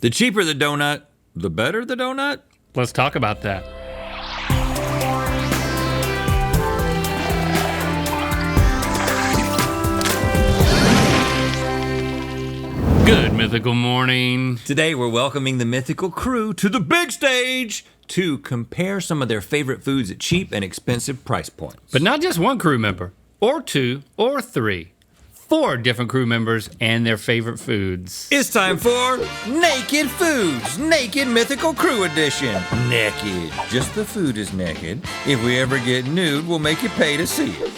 The cheaper the donut, the better the donut? Let's talk about that. Good Mythical morning. Today we're welcoming the Mythical crew to the big stage to compare some of their favorite foods at cheap and expensive price points. But not just one crew member, or two, or three. 4 different crew members and their favorite foods. It's time for Naked Foods, Naked Mythical Crew Edition. Naked. Just the food is naked. If we ever get nude, we'll make you pay to see it.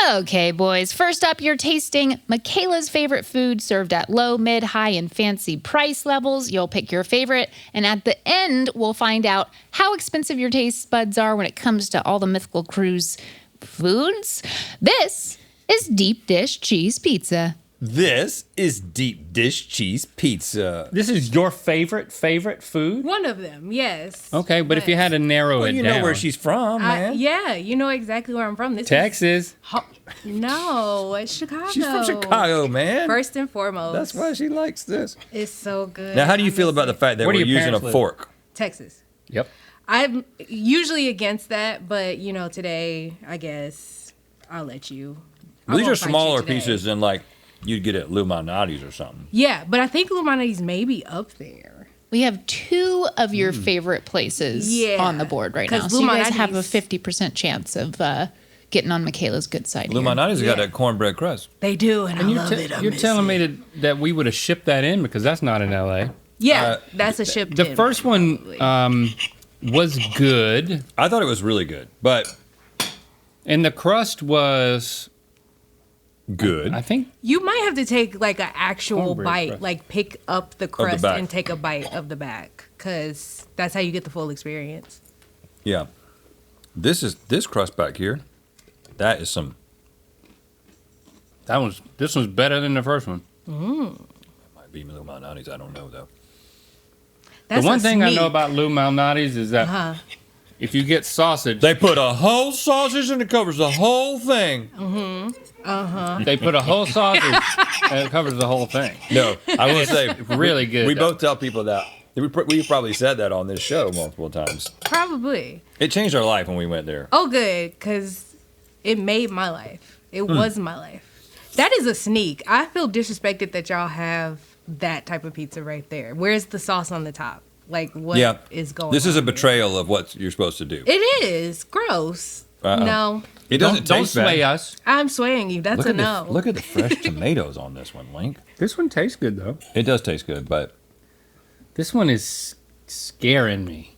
Okay, boys. First up, you're tasting Michaela's favorite food served at low, mid, high, and fancy price levels. You'll pick your favorite, and at the end, we'll find out how expensive your taste buds are when it comes to all the Mythical Crew's foods. This is deep dish cheese pizza. This is deep dish cheese pizza. This is your favorite food? One of them, yes. Okay, but if you had to narrow it You down. know where she's from, man. Yeah, you know exactly where I'm from. This Texas. No, it's Chicago. She's from Chicago, man. First and foremost. That's why she likes this. It's so good. Now, how do you feel about the fact that Where do we're your using a parents live? fork? Texas. Yep. I'm usually against that, but today, I guess I'll let you. I These won't are fight you smaller today. pieces than like you'd get at Lou Malnati's or something. Yeah, but I think Lumani's may be up there. We have 2 of your favorite places on the board right now. 'Cause So you guys Luminati's- have a 50% chance of getting on Michaela's good side Lou here. Malnati's got Yeah. that cornbread crust. They do, and I love it. I You're miss telling it. me that we would have shipped that in because that's not in LA. Yeah, that's a ship. The first one was good, I thought it was really good, but and the crust was, good. I think, You might have to take like an actual Cornbread bite, crust. like pick up the crust back. and take a bite of the back, because that's how you get the full experience. Yeah. This crust back here, that is some, this one's better than the first one. might be Lou Malnati's, I don't know though. That's the one a thing I know sneak. about Lou Malnati's is that if you get sausage, They put a whole sausage and it covers the whole thing. they put a whole sausage and it covers the whole thing. No, I will say, Really good. we both tell people that. We probably said that on this show multiple times. Probably. It changed our life when we went there. Oh, good, because it made my life. It was my life. That is a sneak. I feel disrespected that y'all have that type of pizza right there. Where's the sauce on the top? Like, what is going on? This is a here? betrayal of what you're supposed to do. It is. Gross. Uh-uh. No. It doesn't Don't taste sway bad. us. I'm swaying you. That's Look a at no. look at the fresh tomatoes on this one, Link. This one tastes good though. It does taste good, but This one is scaring me.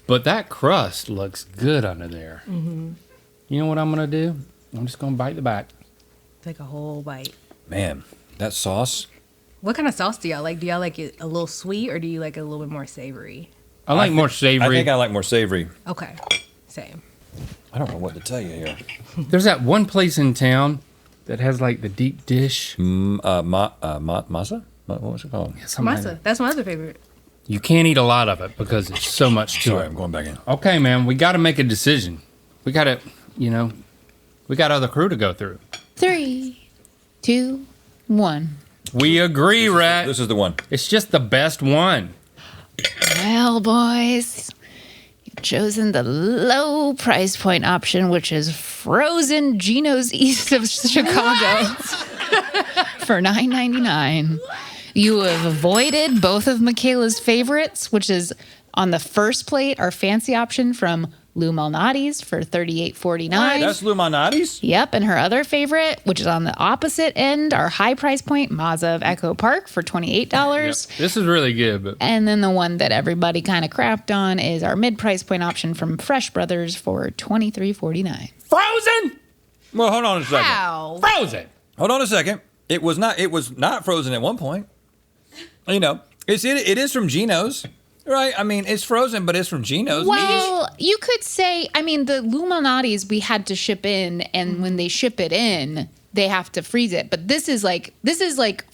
But that crust looks good under there. Mm-hmm. You know what I'm gonna do? I'm just gonna bite the back. Take a whole bite. man, that sauce. What kind of sauce do y'all like? Do y'all like it a little sweet or do you like it a little bit more savory? I like more I savory. think I like more savory. Okay. Same. I don't know what to tell you here. There's that one place in town that has like the deep dish. Masa? What was it called? Something like Masa. that. That's my other favorite. You can't eat a lot of it because it's so much to Sorry, it. I'm going back in. Okay, man, we got to make a decision. We got to, we got other crew to go through. 3, 2, 1. We agree, Rat. This is the one. It's just the best one. Well, boys, you've chosen the low price point option, which is frozen Geno's east of Chicago for $9.99. You have avoided both of Michaela's favorites, which is on the first plate, our fancy option from Lou Malnati's for $38.49. That's Lou Malnati's? Yep, and her other favorite, which is on the opposite end, our high price point, Mazza of Echo Park for $28. Yep. This is really good, but And then the one that everybody kind of crapped on is our mid-price point option from Fresh Brothers for $23.49. frozen. Well, hold on a second. Wow. Frozen. Hold on a second. It was not frozen at one point. It is from Geno's. Right, I mean, it's frozen, but it's from Geno's. Well, you could say, I mean, the Lou Malnati's we had to ship in, and when they ship it in, they have to freeze it. But this is like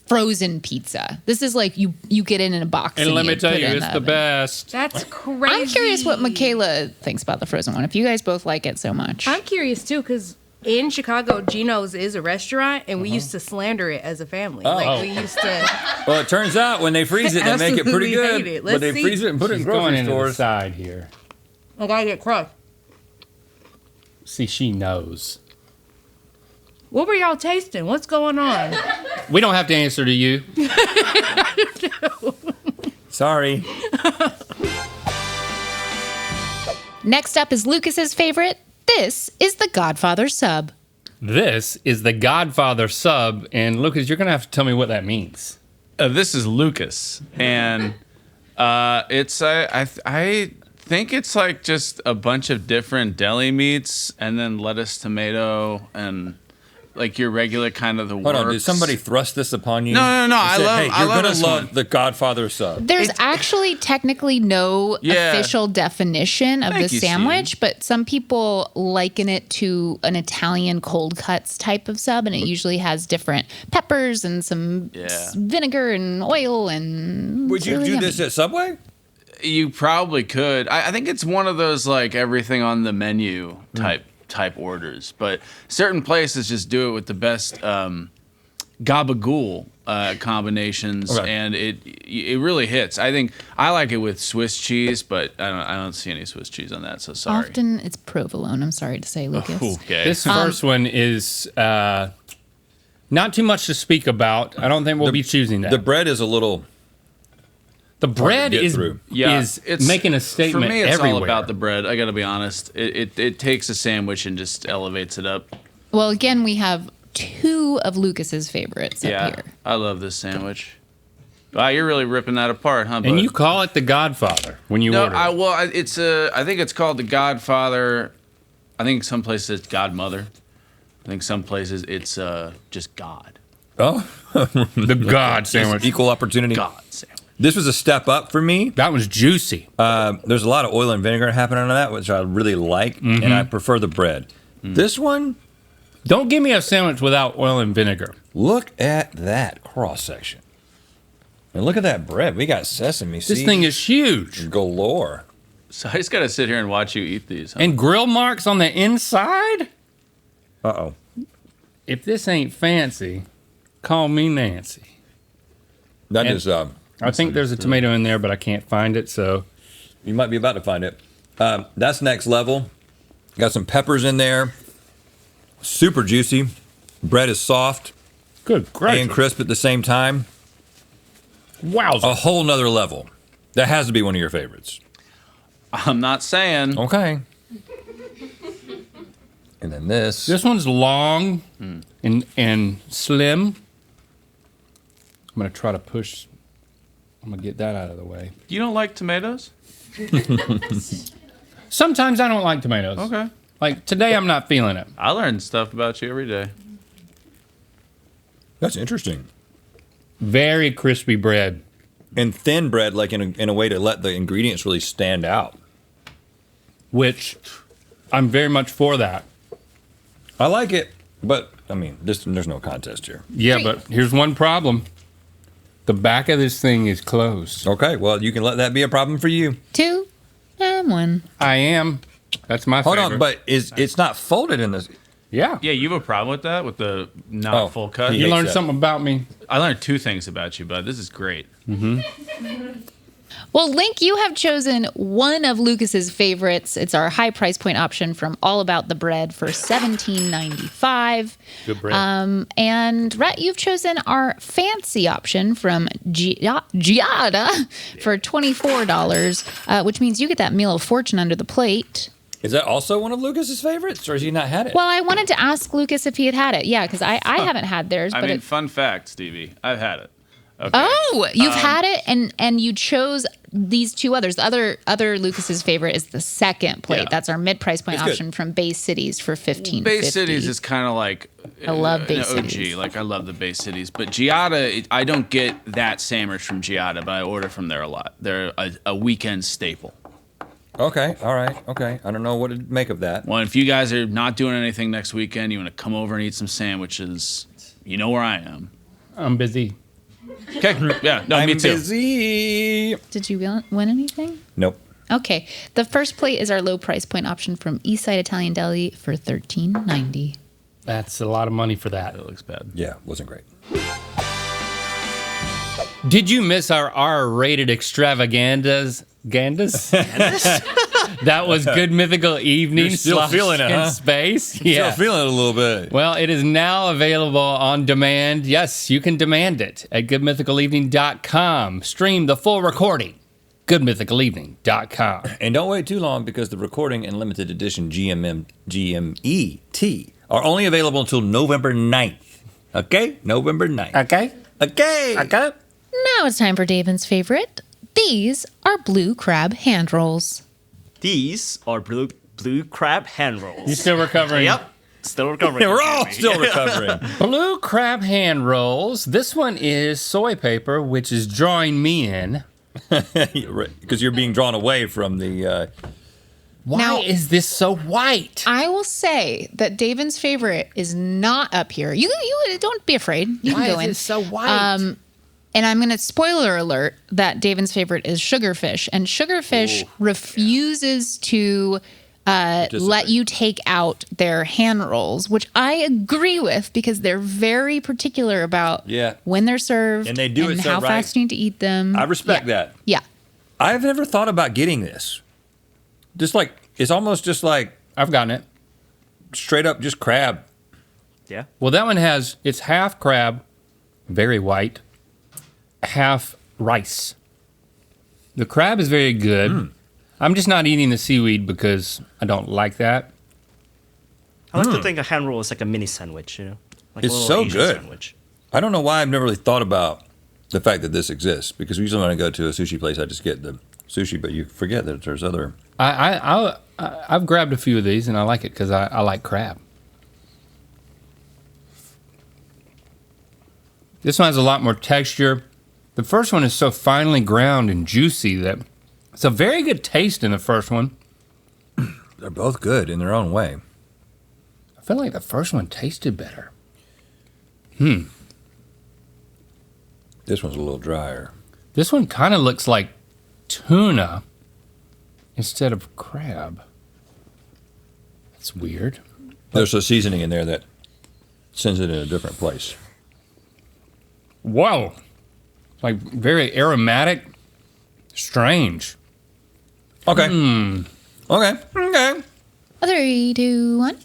frozen pizza. This is like you get it in a box. And let me you tell put you, it in it's the oven. best. That's crazy. I'm curious what Michaela thinks about the frozen one. If you guys both like it so much, I'm curious too, because In Chicago, Gino's is a restaurant, and we used to slander it as a family. Oh. Like, we used to. Well, it turns out when they freeze it, they make it pretty Absolutely good. hate it. But Let's they see. freeze it and put it in She's going grocery into the stores. side here. I gotta get crushed. See, she knows. What were y'all tasting? What's going on? We don't have to answer to you. Sorry. Next up is Lucas's favorite. This is the Godfather sub. This is the Godfather sub, and Lucas, you're gonna have to tell me what that means. This is Lucas, and it's I think it's like just a bunch of different deli meats, and then lettuce, tomato, and like your regular kind of the Hold on, did works. somebody thrust this upon you? No, and I said, love- Hey, I you're love gonna this love one. the Godfather sub. There's actually technically no Yeah. official definition of Thank the you, sandwich, Steve. but some people liken it to an Italian cold cuts type of sub, and it usually has different peppers and some vinegar and oil and. Would it's you really do yummy. this at Subway? You probably could. I think it's one of those like everything on the menu type orders, but certain places just do it with the best gabagool combinations, Okay. and it really hits. I think I like it with Swiss cheese, but I don't see any Swiss cheese on that. So sorry. Often it's provolone. I'm sorry to say, Lucas. Okay. This first one is not too much to speak about. I don't think we'll be choosing that. The bread is a little. The bread get is through. it's making a statement For me, it's everywhere. all about the bread. I got to be honest. It takes a sandwich and just elevates it up. Well, again, we have two of Lucas's favorites up here. I love this sandwich. Wow, you're really ripping that apart, huh? and bud? you call it the Godfather when you No, order. it's I think it's called the Godfather. I think some places it's Godmother. I think some places it's just God. Oh, the God sandwich. Just equal opportunity. God sandwich. This was a step up for me. That was juicy. There's a lot of oil and vinegar happening on that, which I really like, and I prefer the bread. This one, Don't give me a sandwich without oil and vinegar. look at that cross section, and look at that bread. We got sesame seeds. This thing is huge. galore. So I just gotta sit here and watch you eat these. Huh? And grill marks on the inside? Uh-oh. If this ain't fancy, call me Nancy. That And- is. I think there's a tomato in there, but I can't find it, so You might be about to find it. That's next level. Got some peppers in there. Super juicy. Bread is soft good gracious. and crisp at the same time. Wowza. A whole nother level. That has to be one of your favorites. I'm not saying. Okay. And then this. This one's long and slim. I'm going to try to push. I'm going to get that out of the way. You don't like tomatoes? Sometimes I don't like tomatoes. Okay. Like today, I'm not feeling it. I learn stuff about you every day. That's interesting. Very crispy bread. And thin bread, like in a way to let the ingredients really stand out. Which I'm very much for that. I like it, but I mean, there's no contest here. Yeah, Great. but here's one problem. The back of this thing is closed. Okay, well, you can let that be a problem for you. 2 and 1. I am. That's my Hold favorite. on, but it's not folded in this. Yeah. Yeah, you have a problem with that, with the not Oh, full cut? he You hates learned that. something about me. I learned two things about you, bud. This is great. Well, Link, you have chosen one of Lucas's favorites. It's our high price point option from All About the Bread for $17.95. Good bread. And Rhett, you've chosen our fancy option from Giada for $24, which means you get that meal of fortune under the plate. Is that also one of Lucas's favorites, or has he not had it? Well, I wanted to ask Lucas if he had had it. Yeah, because I haven't had theirs. I but mean, it, fun fact, Stevie. I've had it. Okay. oh, you've had it, and you chose these two others. The other Lucas's favorite is the second plate. Yeah. That's our mid price point It's good. option from Bay Cities for $15.50. Bay Cities is kind of like I love Bay an OG. Cities. Like I love the Bay Cities, but Giada, I don't get that sandwich from Giada, but I order from there a lot. They're a weekend staple. Okay, all right, okay. I don't know what to make of that. Well, if you guys are not doing anything next weekend, you want to come over and eat some sandwiches, you know where I am. I'm busy. Okay, yeah, no, I'm me too. busy. Did you win anything? Nope. Okay. The first plate is our low price point option from Eastside Italian Deli for $13.90. That's a lot of money for that. It looks bad. Yeah, wasn't great. Did you miss our R-rated extravaganzas? That was Good Mythical Evening. You're still feeling it, in huh? space. Yeah. Still feeling it a little bit. Well, it is now available on demand. Yes, you can demand it at goodmythicalevening.com. Stream the full recording. goodmythicalevening.com. And don't wait too long because the recording and limited edition GMET are only available until November 9th. Okay? November 9th. Okay? Okay. Okay? Now it's time for David's favorite. These are blue crab hand rolls. These are blue crab hand rolls. You still recovering? Yep. Still recovering. Yeah, we're all still recovering. Blue crab hand rolls. This one is soy paper, which is drawing me in. Because you're being drawn away from the... Why Now- is this so white? I will say that David's favorite is not up here. You don't be afraid. You can go in. so white? And I'm going to spoiler alert that David's favorite is sugarfish. And sugarfish refuses to let you take out their hand rolls, which I agree with because they're very particular about when they're served And they do it so how right. fast you need to eat them. I respect that. Yeah. I've never thought about getting this. Just like, it's almost just like I've gotten it. straight up just crab. Yeah. Well, that one it's half crab, very white, half rice. The crab is very good. I'm just not eating the seaweed because I don't like that. I like to think a hand roll is like a mini sandwich, you know? Like It's a little so Asian good. Sandwich. I don't know why I've never really thought about the fact that this exists. Because usually when I go to a sushi place, I just get the sushi, but you forget that there's other... I've grabbed a few of these and I like it because I like crab. This one has a lot more texture. The first one is so finely ground and juicy that it's a very good taste in the first one. They're both good in their own way. I feel like the first one tasted better. This one's a little drier. This one kind of looks like tuna instead of crab. That's weird. There's a seasoning in there that sends it in a different place. Whoa. It's like very aromatic. Strange. Okay. Okay. Okay. 3, 2, 1.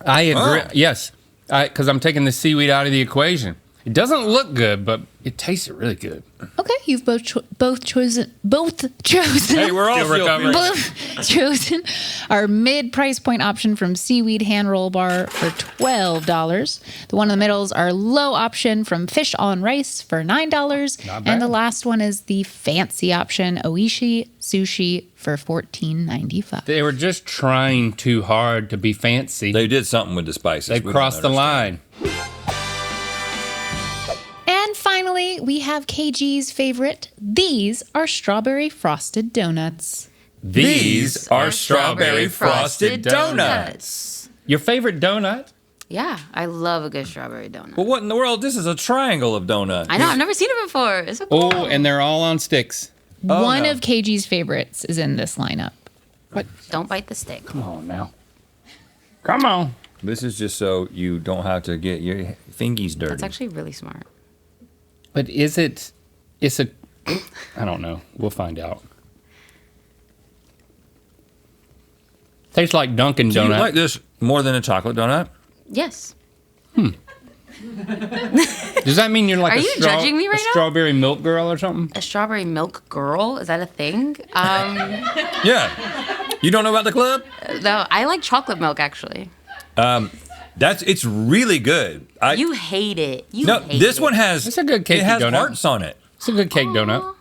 I agree. Oh. Yes. Because I'm taking the seaweed out of the equation. It doesn't look good, but it tasted really good. Okay, you've both chosen. Hey, we're all Still still recovering. Both chosen our mid price point option from Seaweed Hand Roll Bar for $12. The one in the middle is our low option from Fish on Rice for $9. Not bad. And the last one is the fancy option, Oishi Sushi for $14.95. They were just trying too hard to be fancy. They did something with the spices. They've We don't crossed the understand. line. And finally, we have KG's favorite. These are strawberry frosted donuts. These are strawberry frosted donuts. Your favorite donut? Yeah, I love a good strawberry donut. But what in the world? This is a triangle of donuts. I know, I've never seen it before. It's so cool. Oh, and they're all on sticks. Oh, One no. of KG's favorites is in this lineup. Don't bite the stick. Come on now. Come on. This is just so you don't have to get your fingies dirty. That's actually really smart. But it's a, I don't know. We'll find out. Tastes like Dunkin' Do you Donut. like this more than a chocolate donut? Yes. Does that mean you're like Are a, you judging me right a now? strawberry milk girl or something? A strawberry milk girl? Is that a thing? Yeah. You don't know about the club? No, I like chocolate milk actually. It's really good. You hate it. You No, hate this it. one has. It's a good cakey It has donut. hearts on it. It's a good cake donut.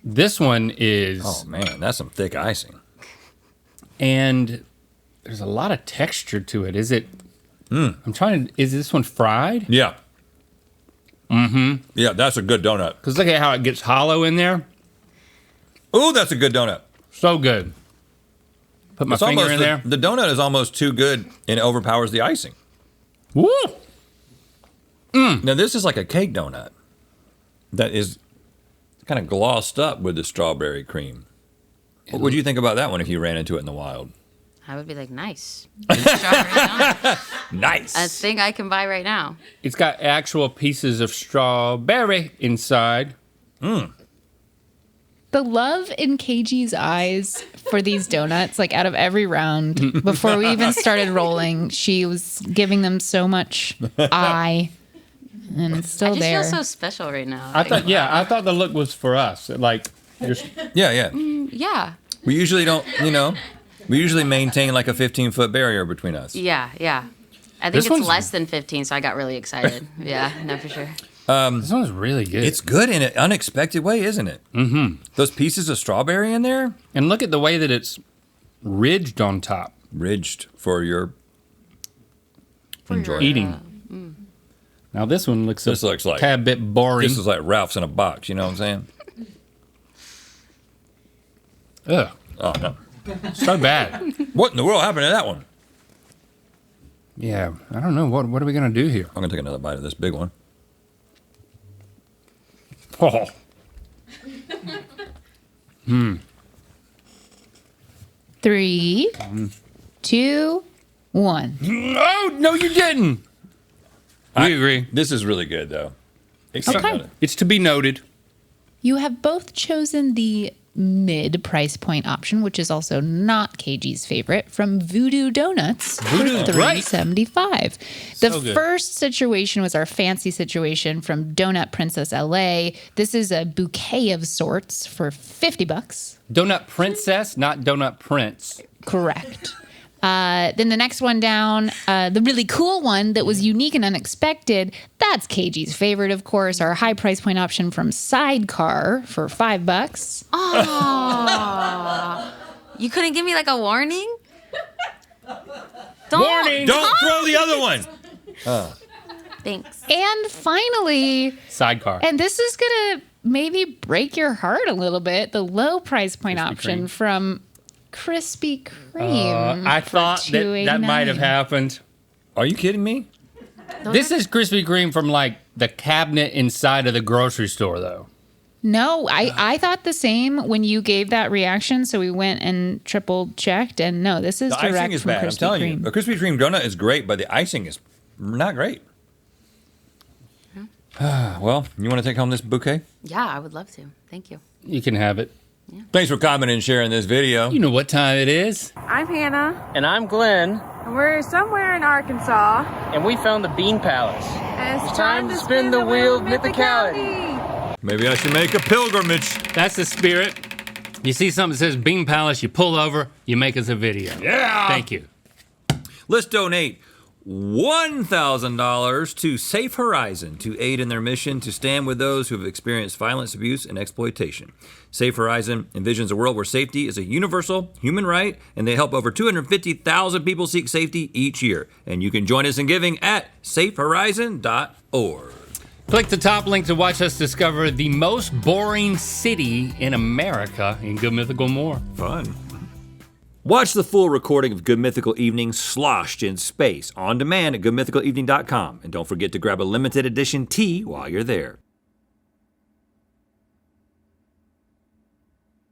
This one is, Oh man, that's some thick icing. and there's a lot of texture to it. Is it? Is this one fried? Yeah. Mm-hmm. Yeah, that's a good donut. Because look at how it gets hollow in there. Ooh, that's a good donut. So good. Put my It's finger almost in there. The donut is almost too good and it overpowers the icing. Woo! Now this is like a cake donut that is kind of glossed up with the strawberry cream. What would you think about that one if you ran into it in the wild? I would be like, nice. Strawberry donut. Nice. A thing I can buy right now. It's got actual pieces of strawberry inside. The love in KG's eyes for these donuts, like out of every round, before we even started rolling, she was giving them so much eye. And it's still I just there. feel so special right now. I thought the look was for us. Like, just Yeah. Yeah. We usually don't, we usually maintain like a 15-foot barrier between us. Yeah. I think This it's one's- less than 15, so I got really excited. Yeah, no, for sure. this one's really good. It's good in an unexpected way, isn't it? Mm-hmm. Those pieces of strawberry in there, and look at the way that it's ridged on top. ridged for your enjoyment. Eating. Now this one looks This looks like- tad bit boring. This is like Ralph's in a box, you know what I'm saying? Ugh, Oh, no. so bad. What in the world happened to that one? Yeah, I don't know. What are we gonna do here? I'm going to take another bite of this big one. Oh. 3, 2, 1. Oh no, you didn't. We agree. This is really good, though. Okay. It's to be noted. You have both chosen the mid price point option, which is also not KG's favorite, from Voodoo Donuts Voodoo's for great. $3.75. The So good. first situation was our fancy situation from Donut Princess LA. This is a bouquet of sorts for $50. Donut Princess, not Donut Prince. Correct. Then the next one down, the really cool one that was unique and unexpected, that's KG's favorite, of course, our high price point option from Sidecar for $5. Oh. You couldn't give me like a warning? Don't. Warning! Don't throw the other one. Thanks. And finally, Sidecar. and this is going to maybe break your heart a little bit, the low price point Krispy option Kreme. from Krispy Kreme. I for thought that might have $2.89. happened. Are you kidding me? This is Krispy Kreme from like the cabinet inside of the grocery store, though. No, I thought the same when you gave that reaction, so we went and triple checked, and no, this is The direct icing is from bad. I'm Krispy telling you. Kreme. The Krispy Kreme donut is great, but the icing is not great. Well, you want to take home this bouquet? Yeah, I would love to. Thank you. You can have it. Thanks for commenting and sharing this video. You know what time it is. I'm Hannah, And I'm Glenn, and we're somewhere in Arkansas, and we found the Bean Palace. and It's time to spin the wheel of mythicality. Maybe I should make a pilgrimage. That's the spirit. You see something that says Bean Palace, you pull over, you make us a video. Yeah. Thank you. Let's donate $1,000 to Safe Horizon to aid in their mission to stand with those who have experienced violence, abuse, and exploitation. Safe Horizon envisions a world where safety is a universal human right, and they help over 250,000 people seek safety each year. And you can join us in giving at safehorizon.org. Click the top link to watch us discover the most boring city in America in Good Mythical More. Fun. Watch the full recording of Good Mythical Evening sloshed in space on demand at goodmythicalevening.com. And don't forget to grab a limited edition tee while you're there.